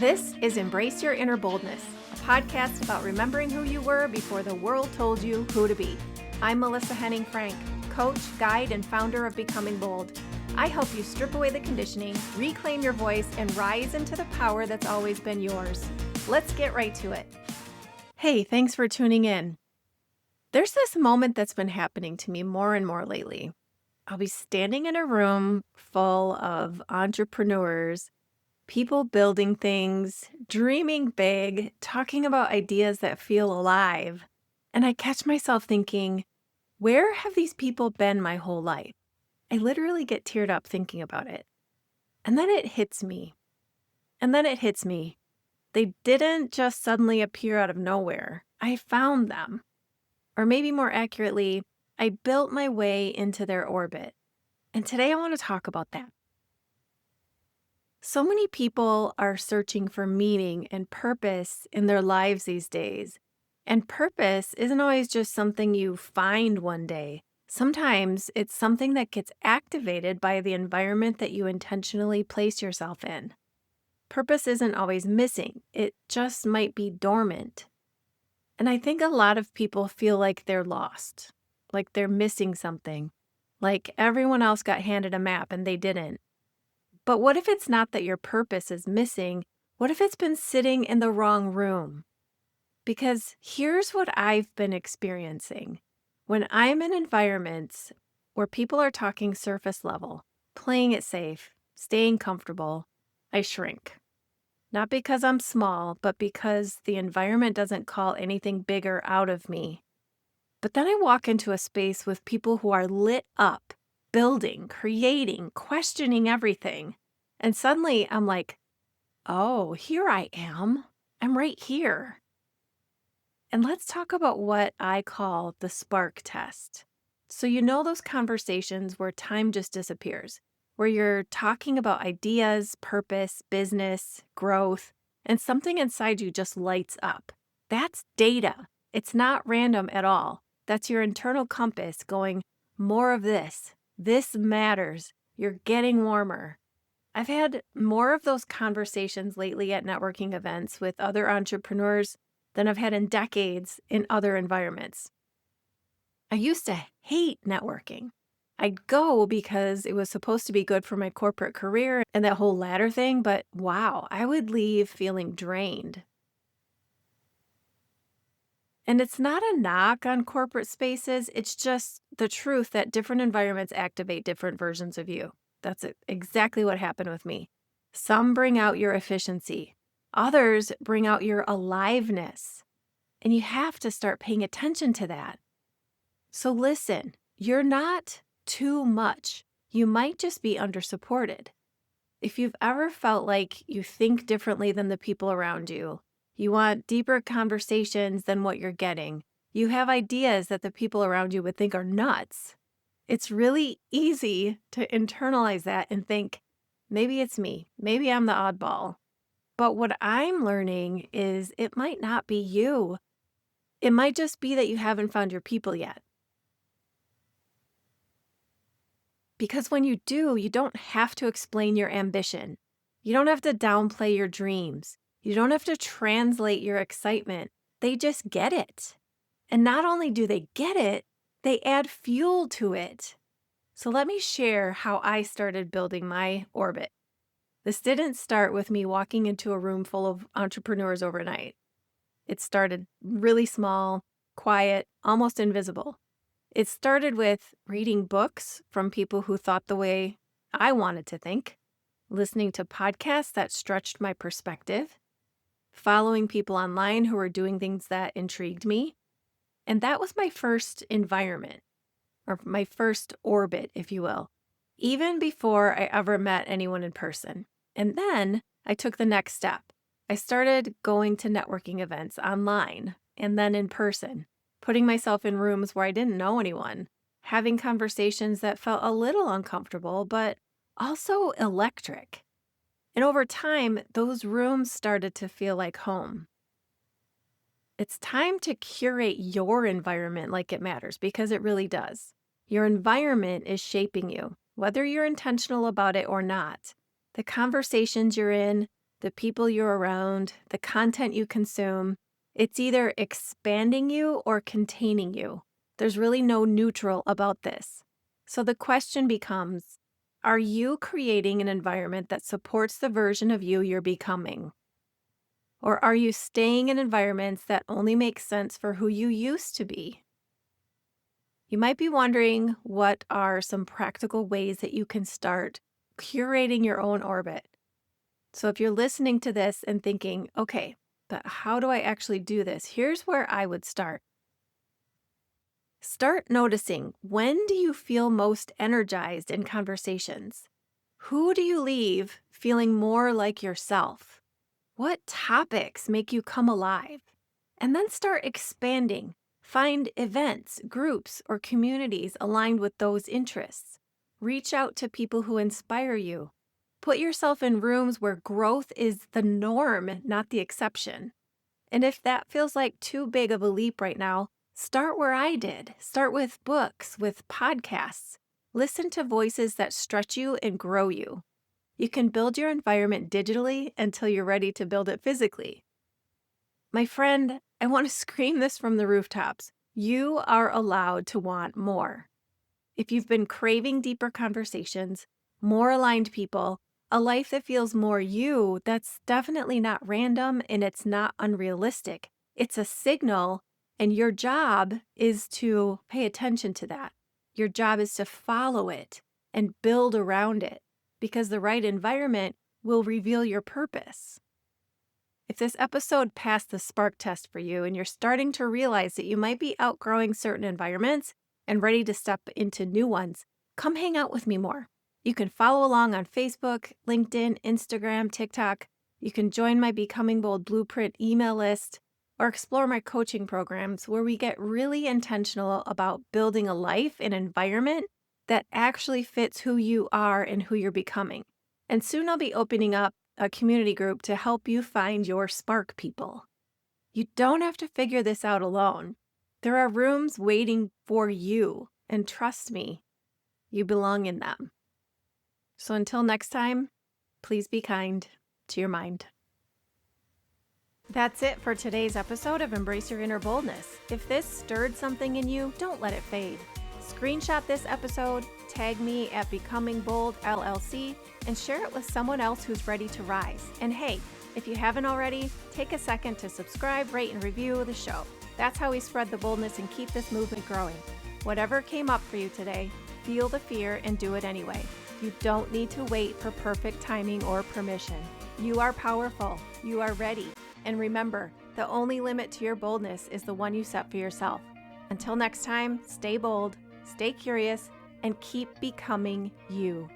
This is Embrace Your Inner Boldness, a podcast about remembering who you were before the world told you who to be. I'm Melissa Henning Frank, coach, guide, and founder of Becoming Bold. I help you strip away the conditioning, reclaim your voice, and rise into the power that's always been yours. Let's get right to it. Hey, thanks for tuning in. There's this moment that's been happening to me more and more lately. I'll be standing in a room full of entrepreneurs, people building things, dreaming big, talking about ideas that feel alive. And I catch myself thinking, where have these people been my whole life? I literally get teared up thinking about it. And then it hits me. They didn't just suddenly appear out of nowhere. I found them. Or maybe more accurately, I built my way into their orbit. And today I want to talk about that. So many people are searching for meaning and purpose in their lives these days. And purpose isn't always just something you find one day. Sometimes it's something that gets activated by the environment that you intentionally place yourself in. Purpose isn't always missing. It just might be dormant. And I think a lot of people feel like they're lost, like they're missing something, like everyone else got handed a map and they didn't. But what if it's not that your purpose is missing? What if it's been sitting in the wrong room? Because here's what I've been experiencing. When I'm in environments where people are talking surface level, playing it safe, staying comfortable, I shrink. Not because I'm small, but because the environment doesn't call anything bigger out of me. But then I walk into a space with people who are lit up, building, creating, questioning everything. And suddenly I'm like, oh, here I am. I'm right here. And let's talk about what I call the spark test. So you know those conversations where time just disappears, where you're talking about ideas, purpose, business, growth, and something inside you just lights up. That's data. It's not random at all. That's your internal compass going, more of this. This matters. You're getting warmer. I've had more of those conversations lately at networking events with other entrepreneurs than I've had in decades in other environments. I used to hate networking. I'd go because it was supposed to be good for my corporate career and that whole ladder thing, but wow, I would leave feeling drained. And it's not a knock on corporate spaces, it's just the truth that different environments activate different versions of you. That's exactly what happened with me. Some bring out your efficiency. Others bring out your aliveness. And you have to start paying attention to that. So listen, you're not too much. You might just be undersupported. If you've ever felt like you think differently than the people around you, you want deeper conversations than what you're getting, you have ideas that the people around you would think are nuts, it's really easy to internalize that and think, maybe it's me, maybe I'm the oddball. But what I'm learning is it might not be you. It might just be that you haven't found your people yet. Because when you do, you don't have to explain your ambition. You don't have to downplay your dreams. You don't have to translate your excitement. They just get it. And not only do they get it, they add fuel to it. So let me share how I started building my orbit. This didn't start with me walking into a room full of entrepreneurs overnight. It started really small, quiet, almost invisible. It started with reading books from people who thought the way I wanted to think, listening to podcasts that stretched my perspective, following people online who were doing things that intrigued me. And that was my first environment, or my first orbit, if you will, even before I ever met anyone in person. And then I took the next step. I started going to networking events online and then in person, putting myself in rooms where I didn't know anyone, having conversations that felt a little uncomfortable, but also electric. And over time, those rooms started to feel like home. It's time to curate your environment like it matters, because it really does. Your environment is shaping you, whether you're intentional about it or not. The conversations you're in, the people you're around, the content you consume. It's either expanding you or containing you. There's really no neutral about this. So the question becomes, are you creating an environment that supports the version of you you're becoming? Or are you staying in environments that only make sense for who you used to be? You might be wondering, what are some practical ways that you can start curating your own orbit? So if you're listening to this and thinking, okay, but how do I actually do this? Here's where I would start. Start noticing, when do you feel most energized in conversations? Who do you leave feeling more like yourself? What topics make you come alive? And then start expanding. Find events, groups, or communities aligned with those interests. Reach out to people who inspire you. Put yourself in rooms where growth is the norm, not the exception. And if that feels like too big of a leap right now, start where I did. Start with books, with podcasts. Listen to voices that stretch you and grow you. You can build your environment digitally until you're ready to build it physically. My friend, I want to scream this from the rooftops. You are allowed to want more. If you've been craving deeper conversations, more aligned people, a life that feels more you, that's definitely not random and it's not unrealistic. It's a signal, and your job is to pay attention to that. Your job is to follow it and build around it, because the right environment will reveal your purpose. If this episode passed the spark test for you and you're starting to realize that you might be outgrowing certain environments and ready to step into new ones, come hang out with me more. You can follow along on Facebook, LinkedIn, Instagram, TikTok. You can join my Becoming Bold Blueprint email list, or explore my coaching programs where we get really intentional about building a life and environment that actually fits who you are and who you're becoming. And soon I'll be opening up a community group to help you find your spark people. You don't have to figure this out alone. There are rooms waiting for you, and trust me, you belong in them. So until next time, please be kind to your mind. That's it for today's episode of Embrace Your Inner Boldness. If this stirred something in you, don't let it fade. Screenshot this episode, tag me at Becoming Bold LLC, and share it with someone else who's ready to rise. And hey, if you haven't already, take a second to subscribe, rate, and review the show. That's how we spread the boldness and keep this movement growing. Whatever came up for you today, feel the fear and do it anyway. You don't need to wait for perfect timing or permission. You are powerful. You are ready. And remember, the only limit to your boldness is the one you set for yourself. Until next time, stay bold, stay curious, and keep becoming you.